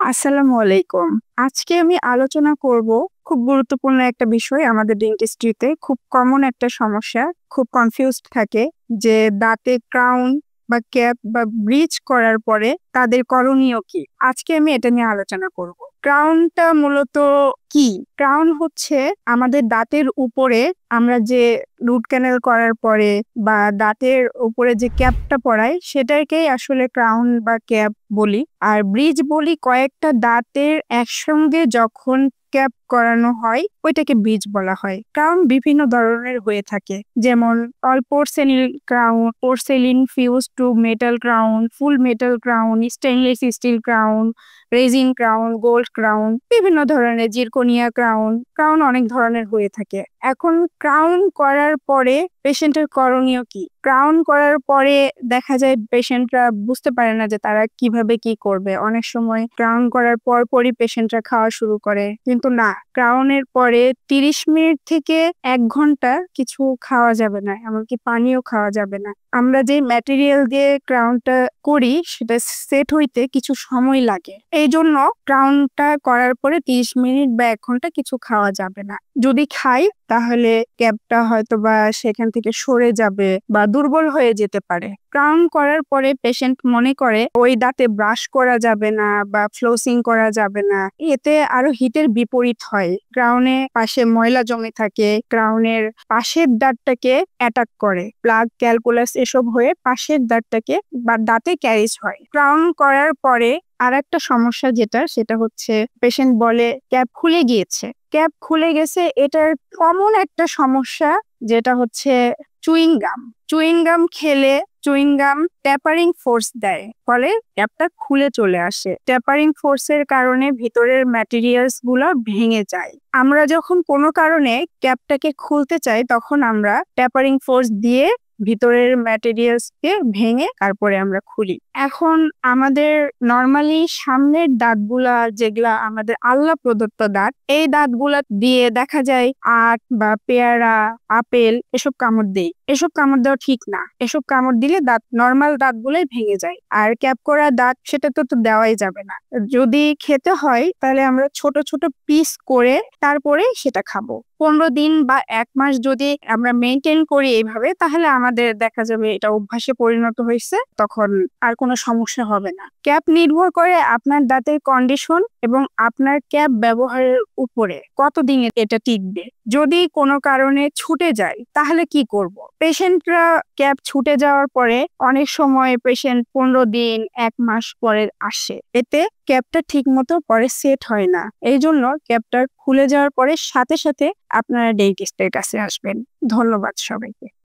আসসালামু আলাইকুম। আজকে আমি আলোচনা করব খুব গুরুত্বপূর্ণ একটা বিষয় আমাদের ডেন্টিস্ট্রিতে। খুব কমন একটা সমস্যা, খুব কনফিউজড থাকে যে দাঁতে ক্রাউন বা ক্যাপ বা ব্রিজ করার পরে তাদের করণীয় কি? আজকে আমি এটা নিয়ে আলোচনা করব। ক্রাউনটা মূলত কি? ক্রাউন হচ্ছে আমাদের দাঁতের উপরে আমরা যে রুট ক্যানেল করার পরে বা দাঁতের উপরে যে ক্যাপটা পরাই সেটাকেই আসলে ক্রাউন বা ক্যাপ বলি। আর ব্রিজ বলি কয়েকটা দাঁতের একসঙ্গে যখন ক্যাপ করানো হয় ওইটাকে ব্রিজ বলা হয়। ক্রাউন বিভিন্ন ধরনের হয়ে থাকে, যেমন all porcelain crown, porcelain fuse to metal crown, full metal crown, stainless steel crown, resin crown, gold crown, বিভিন্ন ধরনের জিরকোনিয়া ক্রাউন। ক্রাউন অনেক ধরনের হয়ে থাকে। এখন ক্রাউন করার পরে পেশেন্টের করণীয় কি? ক্রাউন করার পরে দেখা যায় পেশেন্টরা বুঝতে পারে না যে তারা কিভাবে কি করবে। অনেক সময় ক্রাউন করার পরই পেশেন্টরা খাওয়া শুরু করে, কিন্তু না, ক্রাউনের পরে 30 মিনিট থেকে 1 ঘন্টা কিছু খাওয়া যাবে না, এমনকি পানিও খাওয়া যাবে না। আমরা যে ম্যাটেরিয়াল দিয়ে ক্রাউনটা করি সেটা সেট হইতে কিছু সময় লাগে। এই জন্য ক্রাউনটা করার পরে 30 মিনিট বা 1 ঘন্টা কিছু খাওয়া যাবে না। যদি খাই তাহলে ক্যাপটা হয়তো বা সেখান থেকে সরে যাবে বা দুর্বল হয়ে যেতে পারে। ক্রাউন করার পরে পেশেন্ট মনে করে ওই দাঁতে ব্রাশ করা যাবে না বা ফ্লোসিং করা যাবে না, এতে আরো হিটের বিপরীত হয়। ক্রাউনে পাশে ময়লা জমে থাকে, ক্রাউনের পাশের দাঁতটাকে অ্যাটাক করে, প্লাগ, ক্যালকুলাস এসব হয়ে পাশের দাঁতটাকে বা দাঁতে ক্যারিজ হয়। ক্রাউন করার পরে আর একটা সমস্যা সেটা হচ্ছে পেশেন্ট বলে ক্যাপ খুলে গিয়েছে। ক্যাপ খুলে গেছে, এটার কমন একটা সমস্যা যেটা হচ্ছে চুইং গাম। চুইং গাম খেলে চুইং গাম ট্যাপারিং ফোর্স দেয়, ফলে ক্যাপটা খুলে চলে আসে। ট্যাপারিং ফোর্সের কারণে ভিতরের ম্যাটেরিয়ালস গুলো ভেঙে যায়। আমরা যখন কোনো কারণে ক্যাপটাকে খুলতে চাই তখন আমরা ট্যাপারিং ফোর্স দিয়ে ভিতরের ম্যাটেরিয়ালস কে ভেঙে তারপরে আমরা খুলি। এখন আমাদের নর্মালি সামনের দাঁতগুলা, যেগুলা আমাদের আল্লাহ প্রদত্ত দাঁত, এই দাঁতগুলা দিয়ে দেখা যায় আখ বা পেয়ারা, আপেল এসব কামড় দেই। এসব কামড় দেওয়া ঠিক না। এসব কামড় দিলে দাঁত, নর্মাল দাঁতগুলোই ভেঙে যায়। আর ক্যাপ করা দাঁত সেটা তো দেওয়াই যাবে না। যদি খেতে হয় তাহলে আমরা ছোট ছোট পিস করে তারপরে সেটা খাবো। 15 দিন বা 1 মাস যদি আমরা মেনটেন করি এইভাবে, তাহলে আমাদের দেখা যাবে এটা অভ্যাসে পরিণত হয়েছে, তখন আর কোনো সমস্যা হবে না। ক্যাপ নির্ভর করে আপনার দাঁতের কন্ডিশন এবং আপনার ক্যাপ ব্যবহারের উপরে কতদিন এটা টিকবে। যদি কোনো কারণে ছুটে যায় তাহলে কি করব? পেশেন্টরা ক্যাপ ছুটে যাওয়ার পরে অনেক সময় পেশেন্ট 15 দিন, 1 মাস পরে আসে, এতে ক্যাপটা ঠিক মতো পরে সেট হয় না। এই জন্য ক্যাপটা খুলে যাওয়ার পরে সাথে সাথে আপনারা ডেন্টিস্টের কাছে আসবেন। ধন্যবাদ সবাইকে।